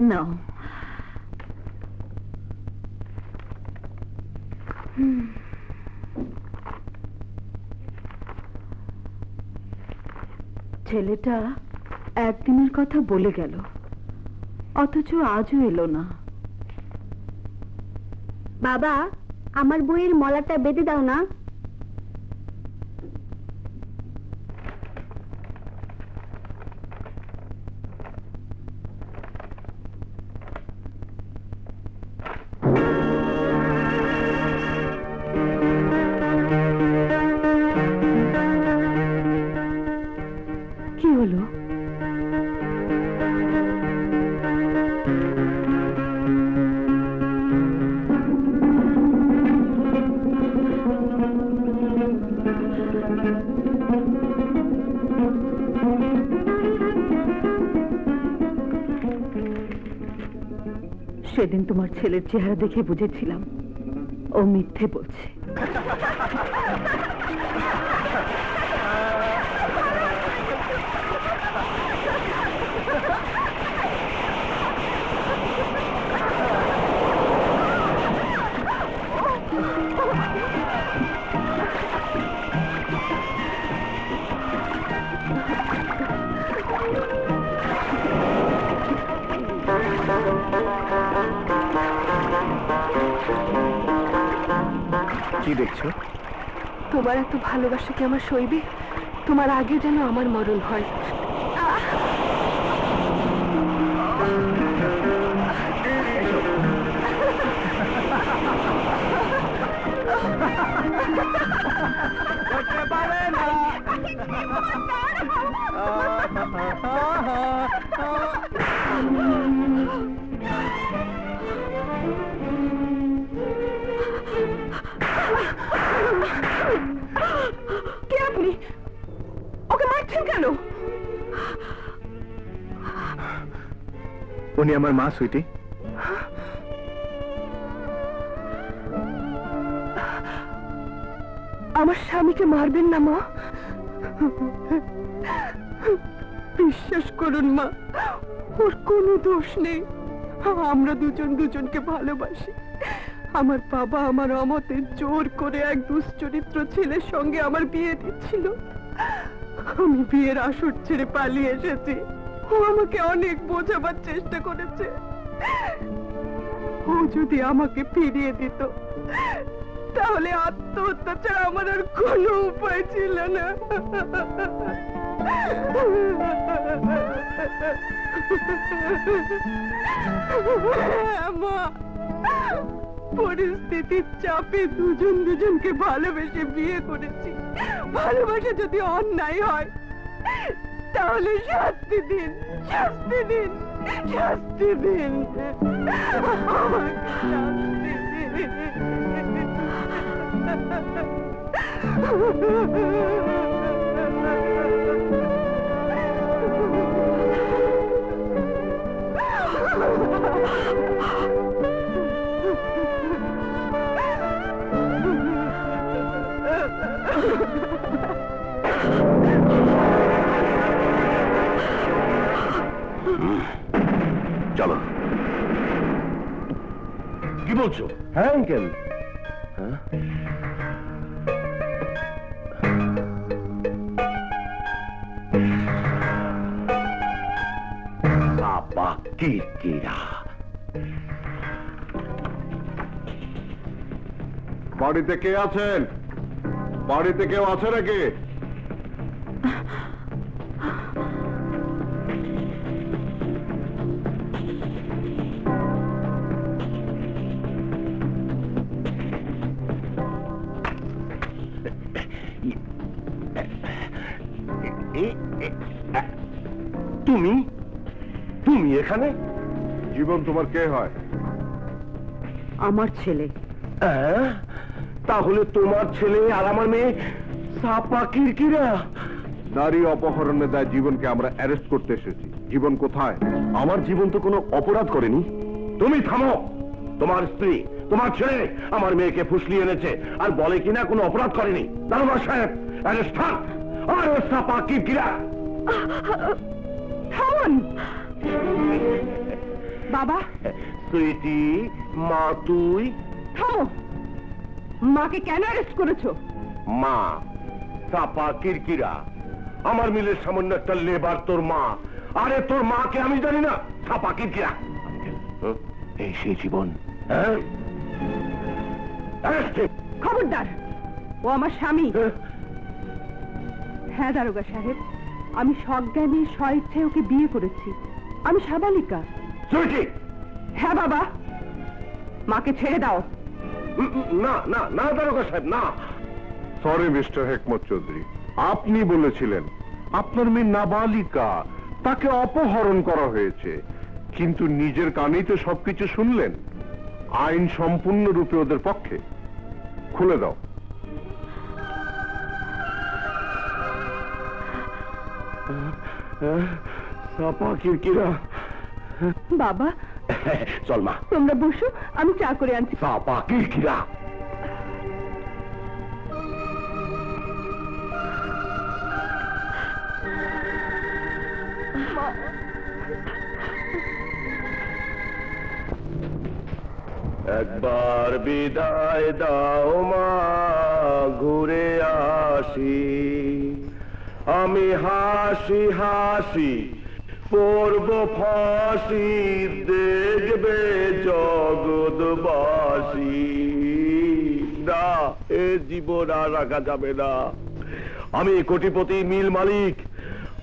নাও। ছেলেটা একদিনের কথা বলে গেল, অথচ আজও এলো না। বাবা, আমার বইয়ের মলাটা বেঁধে দাও না। কি হলো? সেদিন তোমার ছেলের চেহারা দেখে বুঝেছিলাম ও মিথ্যে বলছে। কি দেখছো? তোমার এত ভালোবাসা কি আমার সইবে? তোমার আগে যেন আমার মরণ হয়। কে আপনি? ওকে মারছেন কেন? উনি আমার মা, সুইটি। আমার স্বামীকে মারবেন না মা। বিশ্বাস করুন মা, ওর কোনো দোষ নেই। আমরা দুজন দুজনকে ভালোবাসি। আমার বাবা আমার অমতে জোর করে এক দুশ্চরিত্র ছেলের সঙ্গে আমার বিয়ে দিচ্ছিল। আমি বিয়ের আসর ছেড়ে পালিয়ে এসেছি। ও আমাকে অনেক বোঝাবার চেষ্টা করেছে। ও যদি আমাকে ফিরিয়ে দিত তাহলে আত্মহত্যা ছাড়া আমার আর কোনো উপায় ছিল না। মা, পরিস্থিতির চাপে দুজন দুজনকে ভালোবেসে বিয়ে করেছি। ভালোবাসা যদি অন্যায় হয় তাহলে শাস্তি দিন, শাস্তি দিন, শাস্তি দিন, আমাকে শাস্তি দিন। চলো। কি বলছো? হ্যাঁ আঙ্কেল। বাবা কিরকিরা। বাড়িতে কে আছেন? বাড়িতে কেউ আছে নাকি? তুমি তুমি এখানে? জীবন তোমার কে হয়? আমার ছেলে। তাহলে তোমার ছেলে আর আমার মেয়ে সাপা কিরকিরা। নারী অপহরণের দায় জীবনকে আমরা অ্যারেস্ট করতে এসেছি। জীবন কোথায়? আমার জীবন তো কোনো অপরাধ করেনি। তুমি থামো। তোমার স্ত্রী, তোমার ছেলে আমার মেয়েকে ফুসলিয়ে এনেছে আর বলে কিনা কোনো অপরাধ করেনি। দারোগা সাহেব, অ্যারেস্ট হন। আর সাপা কিরকিরা। থামুন। বাবা সুইটি, মা তুই? থামো, মাকে কেন অ্যারেস্ট করেছো? মা চাপা কিরকিরা, আমার মিলের সামান্য একটা লেবার তোর মা। আরে তোর মাকে আমি জানি না? চাপা কিরকিরা, এই সেই জীবন। হ্যাঁ, Arrest him! খবরদার, ও আমার স্বামী। হ্যাঁ দারোগা সাহেব, আমি সজ্ঞানে স্বইচ্ছায় ওকে বিয়ে করেছি। আমি সাবালিকা। সুইটি! হ্যাঁ বাবা, মাকে ছেড়ে দাও। না না না দারোগা সাহেব, না। সরি মিস্টার হেকমত চৌধুরী, আপনি বলেছিলেন আপনার মেয়ে নাবালিকা, তাকে অপহরণ করা হয়েছে, কিন্তু নিজের কানেই তো সবকিছু শুনলেন। আইন সম্পূর্ণরূপে ওদের পক্ষে। খুলে দাও। চাপা কিরকিরা। বাবা চল মা, তোমরা বসো, আমি চা করে আনছি। চাপা কিরকিরা। একবার বিদায় দাও মা, ঘুরে আসি। আমি হাসি হাসি পড়ব ফাঁসি, দেখবে জগৎবাসী। না, এ জীবন আর রাখা যাবে না। আমি কোটিপতি মিল মালিক,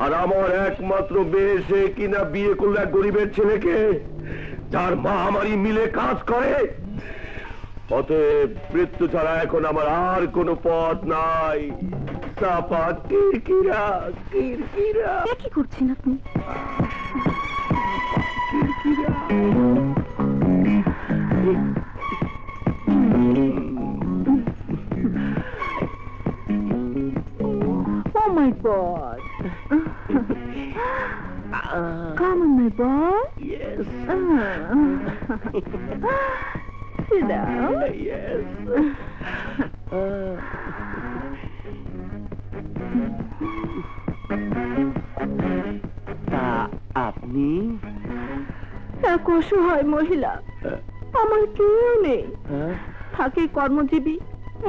আর আমার একমাত্র মেয়ে, সে কিনা বিয়ে করলো এক গরিবের ছেলেকে, যার মা আমারই মিলে কাজ করে। অতএব মৃত্যু ছাড়া এখন আমার আর কোনো পথ নাই। চাপা কিরকিরা, কিরকিরা, কি করছেন আপনি? কিরকিরা। Oh my God! Come on, my boy. Yes, Sit down. yes. তা আপনি? এক অসহায় মহিলা, আমার কেউ নেই। থাকি কর্মজীবী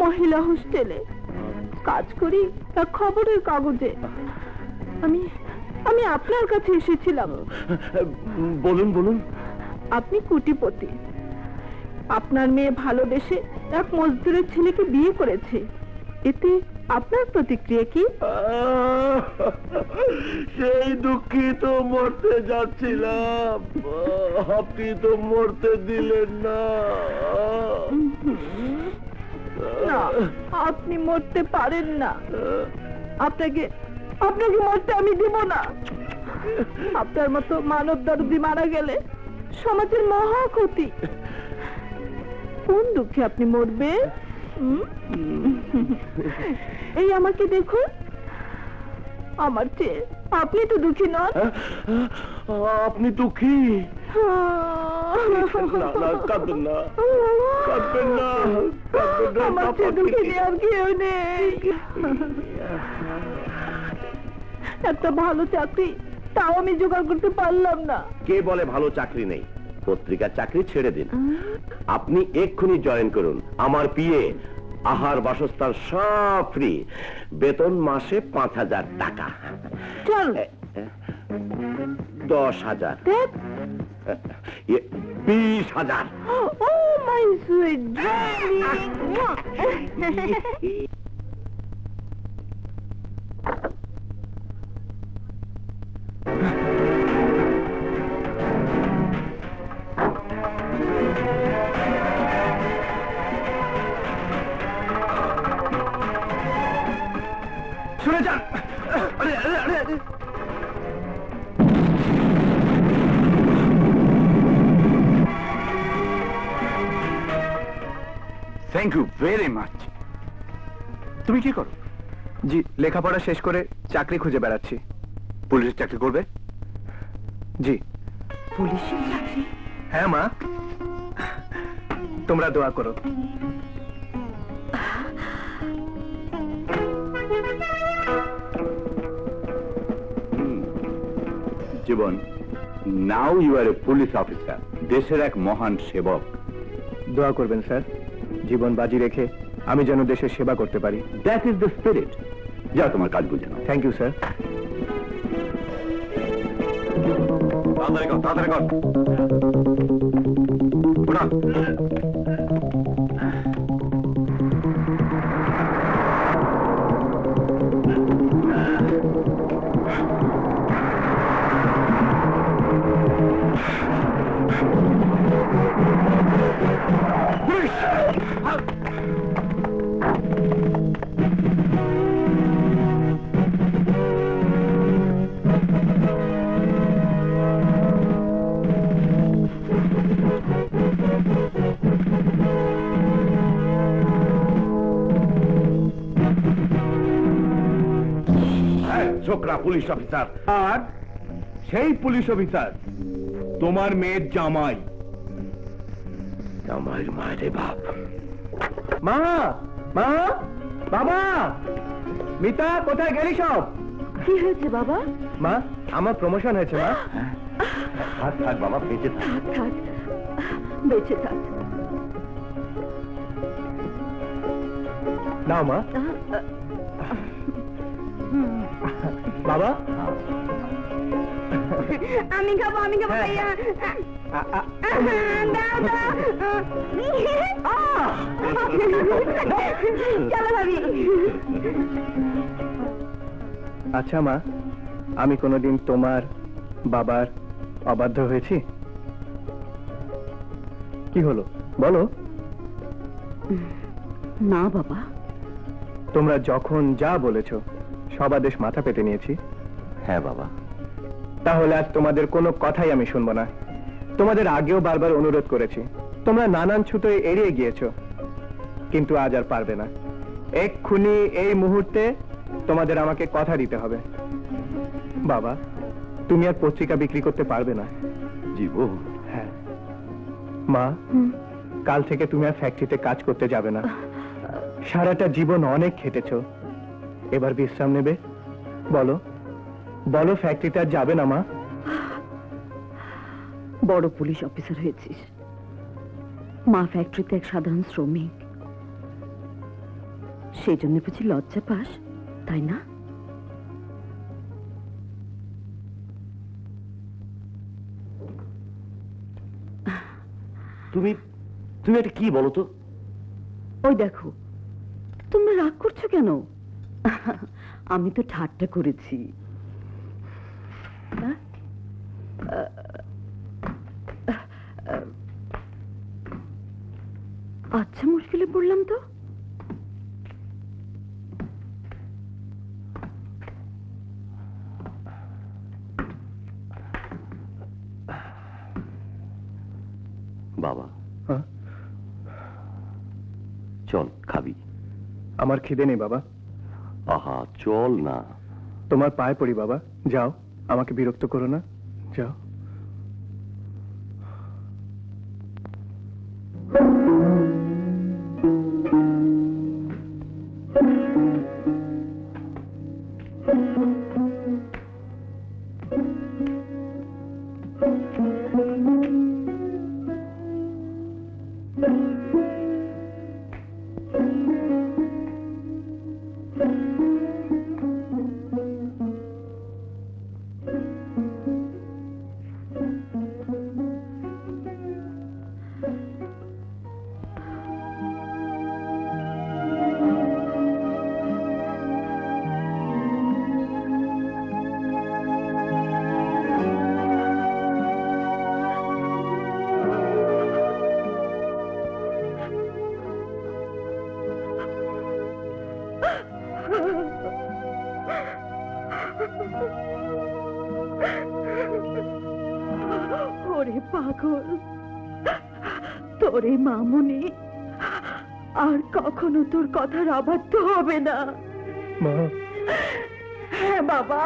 মহিলা হোস্টেলে, কাজ করি এক খবরের কাগজে। আমি আমি আপনার কাছে এসেছিলাম। বলুন বলুন। আপনি কোটিপতি, আপনার মেয়ে ভালোবেসে এক মজদুরের ছেলেকে বিয়ে করেছে। এতে আপনার প্রতিক্রিয়া কি? সেই দুঃখিত মরতে যাচ্ছিলাম, আপনি তো মরতে দিলেন না। না, আপনি মরতে পারেন না। আপনাকে আপনাকে মরতে আমি দিব না। আপনার মতো মানব দরদি মারা গেলে সমাজের মহা ক্ষতি। কোন দুঃখে আপনি মরবেন? এই আমাকে দেখুন, আমার চেয়ে আপনি তো দুঃখী নন। আপনি দুঃখী? না না, কাঁদবেন না, কাঁদবেন না, কাঁদবেন না। আমার চেয়ে দুঃখী আর কেউ নেই। একটা ভালো চাকরি তাও আমি জোগাড় করতে পারলাম না। কে বলে ভালো চাকরি নেই? পত্রিকার চাকরি ছেড়ে দিন, আপনি এক্ষুনি জয়েন করুন। আমার পিএ, আহার বাসস্থান সব ফ্রি, বেতন মাসে 5,000 টাকা। চল 10,000, দেখ। 20,000। Oh my sweet darling. শুনে যান। আরে আরে আরে আরে। Thank you very much. তুমি কি করো? জি, লেখাপড়া শেষ করে চাকরি খুঁজে বেড়াচ্ছি। পুলিশের চাকরি করবে? জি। পুলিশের চাকরি? হ্যাঁ মা, তোমরা দোয়া করো। Jibon, now you are a police officer, দেশের এক মহান সেবক। দোয়া করবেন স্যার, জীবন বাজি রেখে আমি যেন দেশের সেবা করতে পারি। That is the spirit. যাও তোমার কাজ বুঝে নাও। Thank you sir. তাড়াতাড়ি কর, তাড়াতাড়ি কর। উঠান। ছোকরা পুলিশ অফিসার। আর সেই পুলিশ অফিসার তোমার মেয়ের জামাই। আমার মায়ের বাপ। মা, মা, বাবা, মিতা কোথায় গেলি সব? কি হয়েছে বাবা? মা, আমার প্রমোশন হয়েছে মা। থাক থাক বাবা, বেঁচে থাক। থাক, বেঁচে থাক। নাও মা। বাবা, আমি খাবো, আমি খাবো ভাইয়া। দাও, দাও। চলো ভাবি। আচ্ছা মা, আমি কোনোদিন তোমার বাবার অবাধ্য হয়েছি? কি হলো বলো? না বাবা। তোমরা যখন যা বলেছো সব আদেশ মাথা পেতে নিয়েছি। হ্যাঁ বাবা। তাহলে আজ তোমাদের কোনো কথাই আমি শুনবো না। তোমাদের আগেও বারবার অনুরোধ করেছি, তোমরা নানান ছুতোয় এড়িয়ে গিয়েছো, কিন্তু আজ আর পারবে না। এক্ষুনি এই মুহূর্তে তোমাদের আমাকে কথা দিতে হবে। বাবা, তুমি আর পত্রিকা বিক্রি করতে পারবে না। জীবন। হ্যাঁ মা, কাল থেকে তুমি আর ফ্যাক্টরিতে কাজ করতে যাবে না। সারাটা জীবন অনেক খেটেছো, এবার বিশ্রাম নেবে। বলো বলো, ফ্যাক্টরিতে আর যাবে না মা? বড় পুলিশ অফিসার হয়েছিস, মা ফ্যাক্টরিতে এক সাধারণ শ্রমিক, সেই জন্য বুঝি লজ্জা পাস, তাই না? তুমি তুমি এটা কি বলো তো? ওই দেখো, তোমরা রাগ করছো কেন? আমি তো ঠাট্টা করেছি। হ্যাঁ? আচ্ছা, মুশকিলে পড়লাম তো। বাবা, হ্যাঁ? চল খাবি। আমার খিদে নেই বাবা। আহা, চল না। তোমার পায়ে পড়ি বাবা, যাও, আমাকে বিরক্ত করো না, যাও। ওরে পাগল, তোর এই মামুনি আর কখনো তোর কথার অবাধ্য হবে না। মা, হ্যাঁ বাবা।